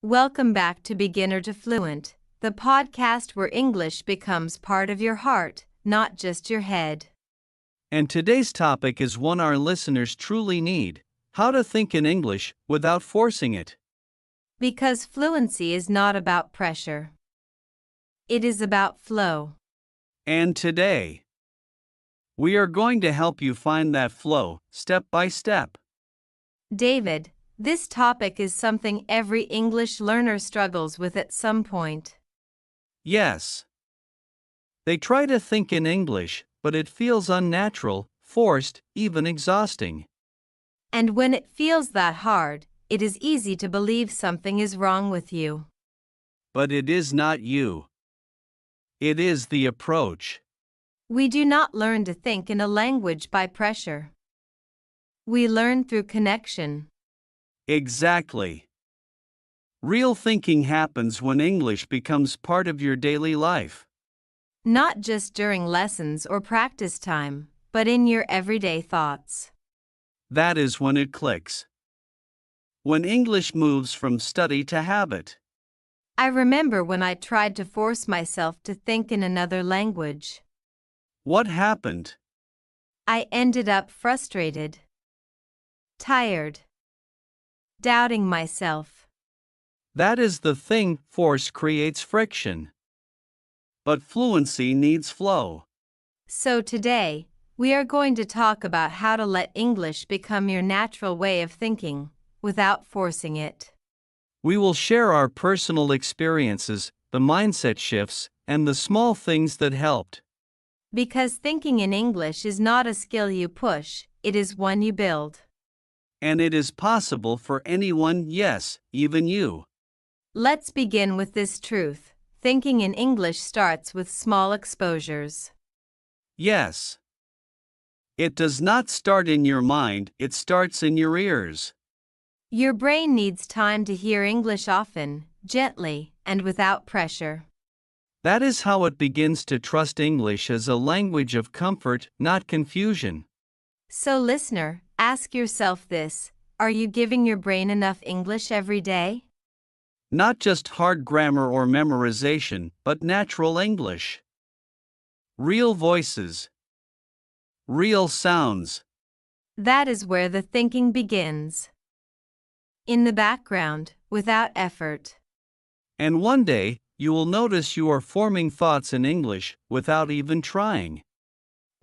Welcome back to Beginner to Fluent, the podcast where English becomes part of your heart, not just your head. And today's topic is one our listeners truly need: how to think in English without forcing it. Because fluency is not about pressure, it is about flow. And today, we are going to help you find that flow step by step. David, this topic is something every English learner struggles with at some point. Yes, they try to think in English, but it feels unnatural, forced, even exhausting. And when it feels that hard, it is easy to believe something is wrong with you. But it is not you. It is the approach. We do not learn to think in a language by pressure. We learn through connection. Exactly. Real thinking happens when English becomes part of your daily life. Not just during lessons or practice time, but in your everyday thoughts. That is when it clicks. When English moves from study to habit. I remember when I tried to force myself to think in another language. What happened? I ended up frustrated, tired, doubting myself. That is the thing, force creates friction. But fluency needs flow. So today, we are going to talk about how to let English become your natural way of thinking, without forcing it. We will share our personal experiences, the mindset shifts, and the small things that helped. Because thinking in English is not a skill you push, it is one you build. And it is possible for anyone, yes, even you. Let's begin with this truth. Thinking in English starts with small exposures. Yes. It does not start in your mind, it starts in your ears. Your brain needs time to hear English often, gently, and without pressure. That is how it begins to trust English as a language of comfort, not confusion. So listener, ask yourself this: are you giving your brain enough English every day? Not just hard grammar or memorization, but natural English. Real voices. Real sounds. That is where the thinking begins. In the background, without effort. And one day, you will notice you are forming thoughts in English without even trying.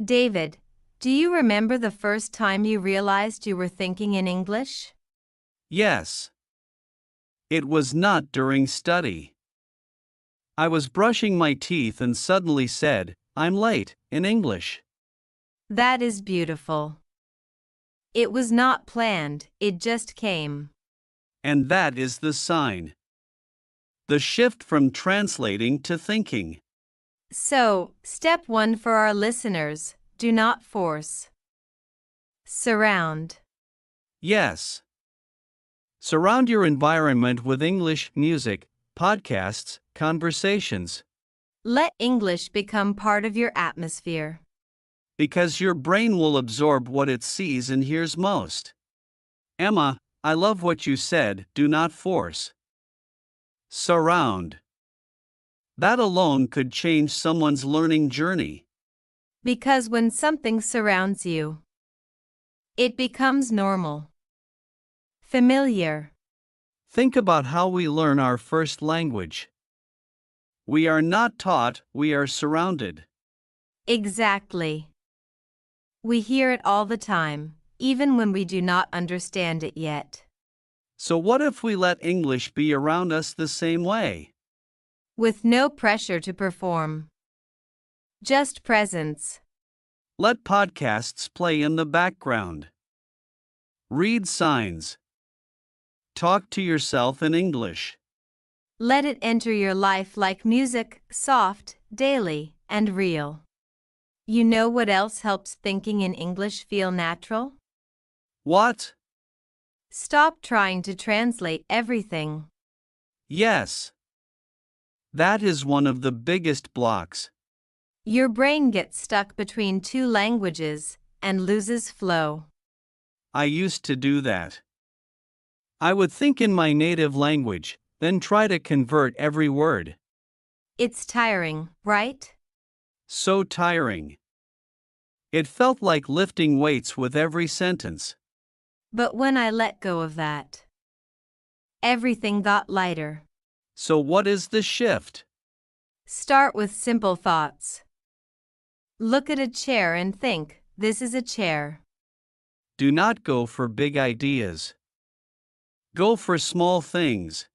David, do you remember the first time you realized you were thinking in English? Yes. It was not during study. I was brushing my teeth and suddenly said, "I'm late," in English. That is beautiful. It was not planned, it just came. And that is the sign. The shift from translating to thinking. So, step 1 for our listeners: do not force. Surround. Yes. Surround your environment with English music, podcasts, conversations. Let English become part of your atmosphere. Because your brain will absorb what it sees and hears most. Emma, I love what you said, do not force. Surround. That alone could change someone's learning journey. Because when something surrounds you, it becomes normal. Familiar. Think about how we learn our first language. We are not taught, we are surrounded. Exactly. We hear it all the time, even when we do not understand it yet. So what if we let English be around us the same way? With no pressure to perform. Just presence. Let podcasts play in the background. Read signs. Talk to yourself in English. Let it enter your life like music, soft, daily, and real. You know what else helps thinking in English feel natural? What? Stop trying to translate everything. Yes. That is one of the biggest blocks. Your brain gets stuck between two languages and loses flow. I used to do that. I would think in my native language, Then try to convert every word. It's tiring, right? So tiring. It felt like lifting weights with every sentence. But when I let go of that, everything got lighter. So what is the shift? Start with simple thoughts. Look at a chair and think, this is a chair. Do not go for big ideas. Go for small things.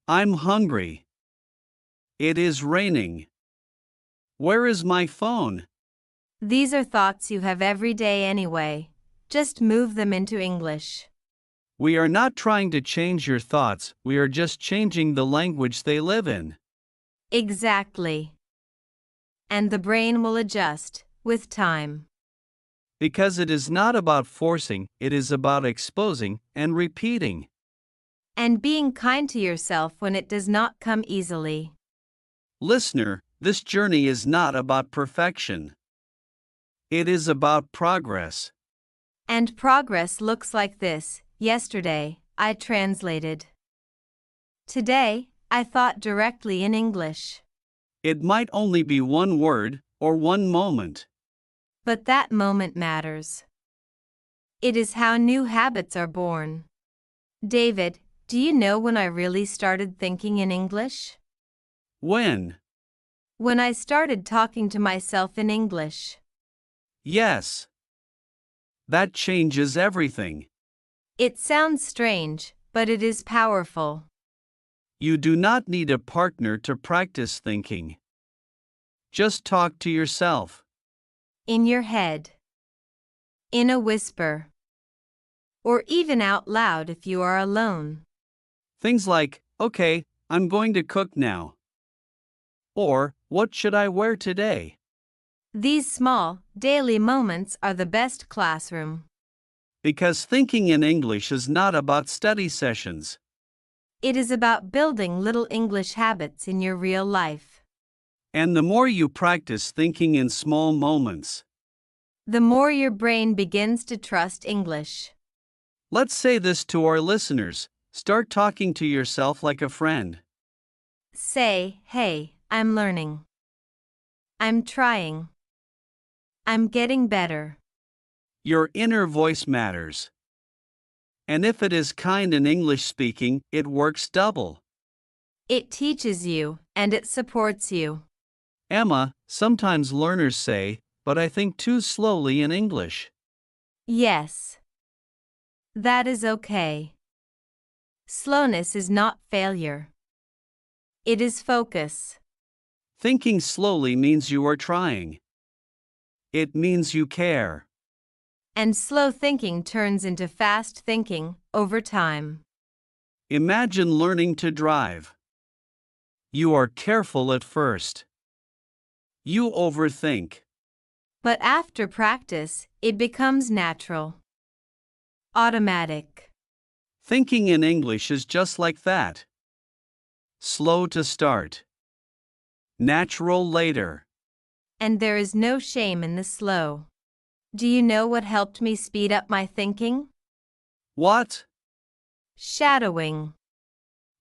I'm hungry. It is raining. Where is my phone? These are thoughts you have every day anyway. Just move them into English. We are not trying to change your thoughts, we are just changing the language they live in. Exactly. And the brain will adjust, with time. Because it is not about forcing, it is about exposing and repeating. And being kind to yourself when it does not come easily. Listener, this journey is not about perfection. It is about progress. And progress looks like this. Yesterday, I translated. Today, I thought directly in English. It might only be one word or one moment. But that moment matters. It is how new habits are born. David, do you know when I really started thinking in English? When? When I started talking to myself in English. Yes. That changes everything. It sounds strange, but it is powerful. You do not need a partner to practice thinking. Just talk to yourself. In your head. In a whisper. Or even out loud if you are alone. Things like, okay, I'm going to cook now. Or, what should I wear today? These small, daily moments are the best classroom. Because thinking in English is not about study sessions. It is about building little English habits in your real life. And the more you practice thinking in small moments, the more your brain begins to trust English. Let's say this to our listeners. Start talking to yourself like a friend. Say, hey, I'm learning. I'm trying. I'm getting better. Your inner voice matters. And if it is kind and English speaking, it works double. It teaches you, and it supports you. Emma, sometimes learners say, but I think too slowly in English. Yes. That is okay. Slowness is not failure. It is focus. Thinking slowly means you are trying. It means you care. And slow thinking turns into fast thinking over time. Imagine learning to drive. You are careful at first. You overthink. But after practice, it becomes natural. Automatic. Thinking in English is just like that. Slow to start. Natural later. And there is no shame in the slow. Do you know what helped me speed up my thinking? What? Shadowing.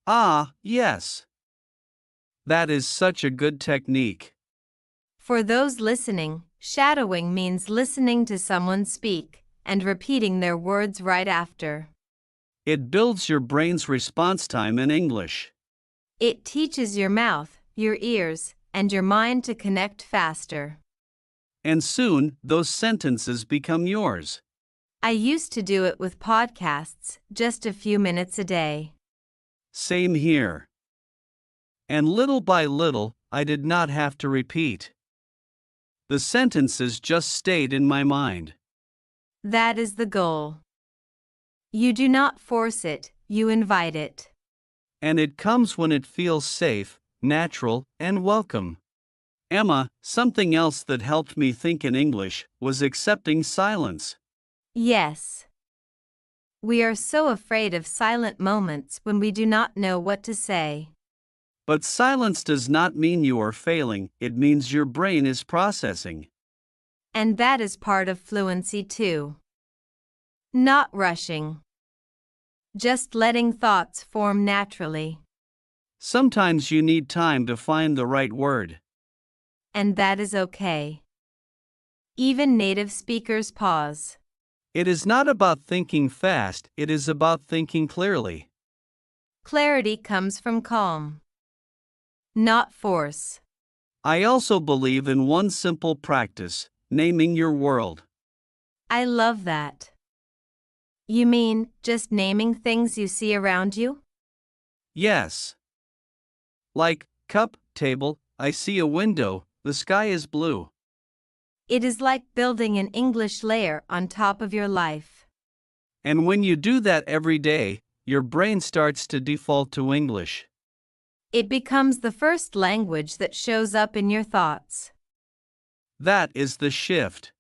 Ah, yes. That is such a good technique. For those listening, shadowing means listening to someone speak and repeating their words right after. It builds your brain's response time in English. It teaches your mouth, your ears, and your mind to connect faster. And soon, those sentences become yours. I used to do it with podcasts, just a few minutes a day. Same here. And little by little, I did not have to repeat. The sentences just stayed in my mind. That is the goal. You do not force it, you invite it. And it comes when it feels safe, natural, and welcome. Emma, something else that helped me think in English was accepting silence. Yes. We are so afraid of silent moments when we do not know what to say. But silence does not mean you are failing, it means your brain is processing. And that is part of fluency too. Not rushing. just letting thoughts form naturally. Sometimes you need time to find the right word. And that is okay. Even native speakers pause. It is not about thinking fast, it is about thinking clearly. Clarity comes from calm, not force. I also believe in one simple practice: naming your world. I love that. You mean just naming things you see around you? Yes. Like, cup, table, I see a window, the sky is blue. It is like building an English layer on top of your life. And when you do that every day, your brain starts to default to English. It becomes the first language that shows up in your thoughts. That is the shift.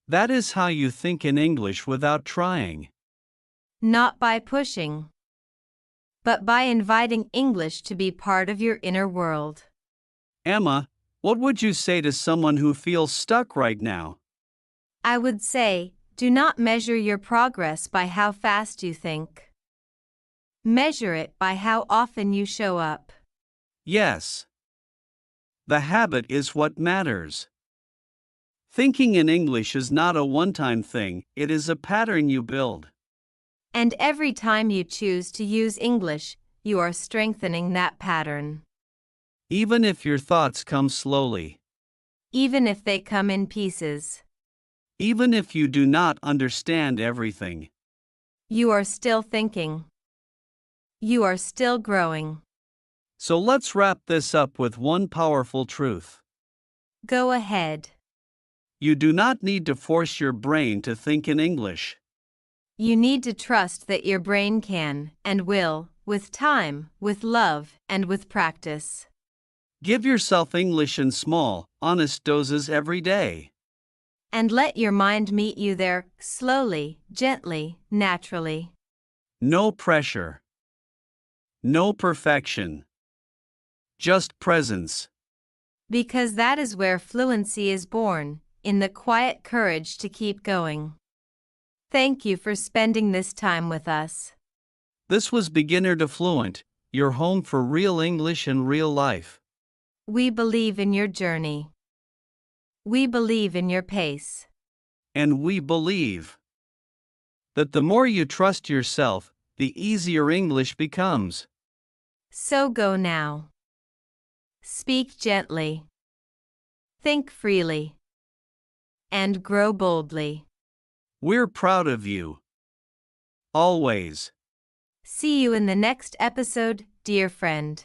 That is how you think in English without trying. Not by pushing, but by inviting English to be part of your inner world. Emma, what would you say to someone who feels stuck right now? I would say, do not measure your progress by how fast you think. Measure it by how often you show up. Yes. The habit is what matters. Thinking in English is not a one-time thing, it is a pattern you build. And every time you choose to use English, you are strengthening that pattern. Even if your thoughts come slowly. Even if they come in pieces. Even if you do not understand everything. You are still thinking. You are still growing. So let's wrap this up with one powerful truth. Go ahead. You do not need to force your brain to think in English. You need to trust that your brain can and will, with time, with love, and with practice. Give yourself English in small, honest doses every day. And let your mind meet you there, slowly, gently, naturally. No pressure. No perfection. Just presence. Because that is where fluency is born, in the quiet courage to keep going. Thank you for spending this time with us. This was Beginner to Fluent, your home for real English and real life. We believe in your journey. We believe in your pace. And we believe that the more you trust yourself, the easier English becomes. So go now. Speak gently. Think freely. And grow boldly. We're proud of you. Always. See you in the next episode, dear friend.